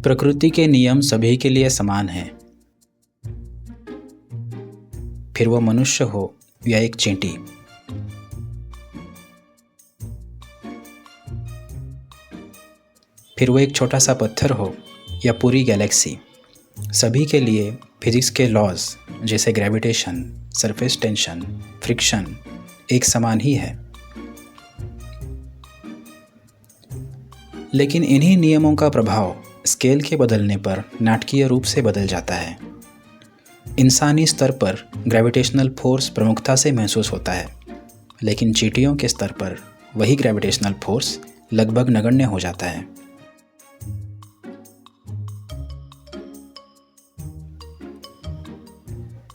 प्रकृति के नियम सभी के लिए समान हैं, फिर वो मनुष्य हो या एक चींटी। फिर वो एक छोटा सा पत्थर हो या पूरी गैलेक्सी, सभी के लिए फिजिक्स के लॉज जैसे ग्रेविटेशन, सरफेस टेंशन, फ्रिक्शन एक समान ही है। लेकिन इन्हीं नियमों का प्रभाव स्केल के बदलने पर नाटकीय रूप से बदल जाता है। इंसानी स्तर पर ग्रेविटेशनल फोर्स प्रमुखता से महसूस होता है, लेकिन चींटियों के स्तर पर वही ग्रेविटेशनल फोर्स लगभग नगण्य हो जाता है।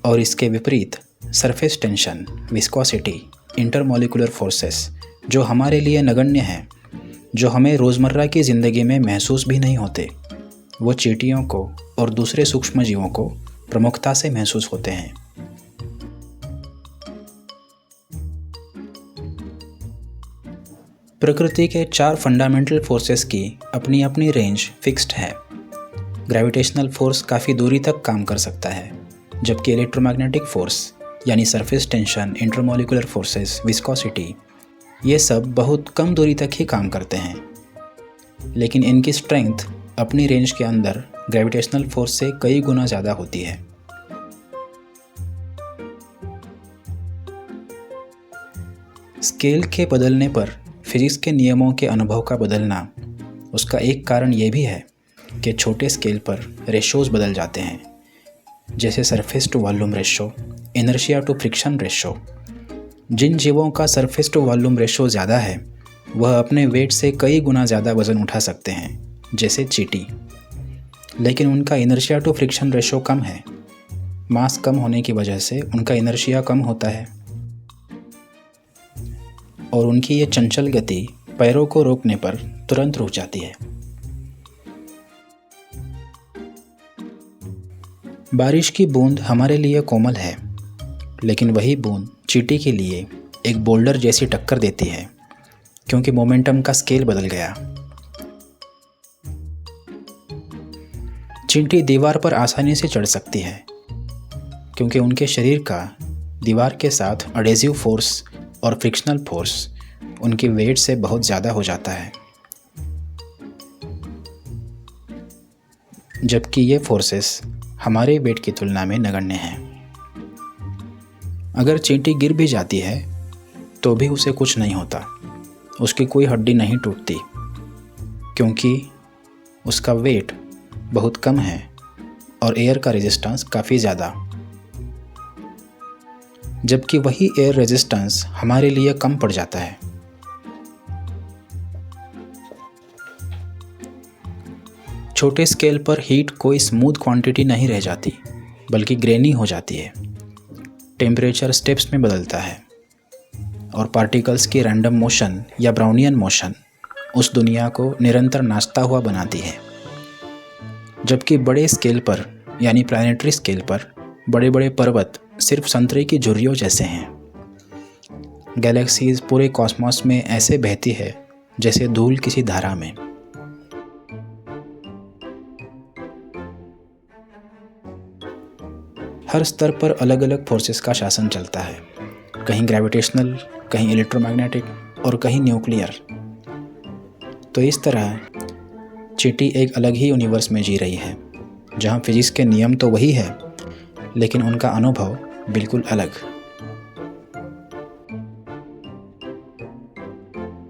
और इसके विपरीत surface tension, viscosity, intermolecular forces जो हमारे लिए नगण्य हैं, जो हमें रोज़मर्रा की ज़िंदगी में महसूस भी नहीं होते, वो चींटियों को और दूसरे सूक्ष्म जीवों को प्रमुखता से महसूस होते हैं। प्रकृति के 4 फंडामेंटल फोर्सेस की अपनी अपनी रेंज फिक्स्ड है। ग्रेविटेशनल फोर्स काफ़ी दूरी तक काम कर सकता है, जबकि इलेक्ट्रोमैग्नेटिक फोर्स यानी surface tension, intermolecular forces, viscosity ये सब बहुत कम दूरी तक ही काम करते हैं। लेकिन इनकी स्ट्रेंथ अपनी रेंज के अंदर ग्रेविटेशनल फोर्स से कई गुना ज़्यादा होती है। स्केल के बदलने पर फिजिक्स के नियमों के अनुभव का बदलना, उसका एक कारण ये भी है कि छोटे स्केल पर रेशोज़ बदल जाते हैं, जैसे surface to volume ratio, inertia to friction ratio. जिन जीवों का सरफेस टू वॉल्यूम रेशो ज़्यादा है वह अपने वेट से कई गुना ज़्यादा वज़न उठा सकते हैं, जैसे चींटी। लेकिन उनका इनर्शिया टू फ्रिक्शन रेशो कम है। मास कम होने की वजह से उनका इनर्शिया कम होता है और उनकी ये चंचल गति पैरों को रोकने पर तुरंत रुक जाती है। बारिश की बूंद हमारे लिए कोमल है, लेकिन वही बूंद चींटी के लिए एक बोल्डर जैसी टक्कर देती है, क्योंकि मोमेंटम का स्केल बदल गया। चींटी दीवार पर आसानी से चढ़ सकती है, क्योंकि उनके शरीर का दीवार के साथ अडेसिव फोर्स और फ्रिक्शनल फोर्स उनके वेट से बहुत ज़्यादा हो जाता है, जबकि ये फोर्सेस हमारे वेट की तुलना में नगण्य हैं। अगर चींटी गिर भी जाती है तो भी उसे कुछ नहीं होता, उसकी कोई हड्डी नहीं टूटती, क्योंकि उसका वेट बहुत कम है और एयर का रेजिस्टेंस काफ़ी ज़्यादा, जबकि वही एयर रेजिस्टेंस हमारे लिए कम पड़ जाता है। छोटे स्केल पर हीट कोई स्मूथ क्वांटिटी नहीं रह जाती, बल्कि ग्रेनी हो जाती है। टेम्परेचर स्टेप्स में बदलता है और पार्टिकल्स की रैंडम मोशन या ब्राउनियन मोशन उस दुनिया को निरंतर नाचता हुआ बनाती है। जबकि बड़े स्केल पर यानी प्लानिटरी स्केल पर बड़े बड़े पर्वत सिर्फ संतरे की झुर्रियों जैसे हैं। गैलेक्सीज पूरे कॉस्मोस में ऐसे बहती है जैसे धूल किसी धारा में। हर स्तर पर अलग अलग फोर्सेस का शासन चलता है, कहीं ग्रेविटेशनल, कहीं इलेक्ट्रोमैग्नेटिक और कहीं न्यूक्लियर। तो इस तरह चींटी एक अलग ही यूनिवर्स में जी रही है, जहाँ फिजिक्स के नियम तो वही है, लेकिन उनका अनुभव बिल्कुल अलग।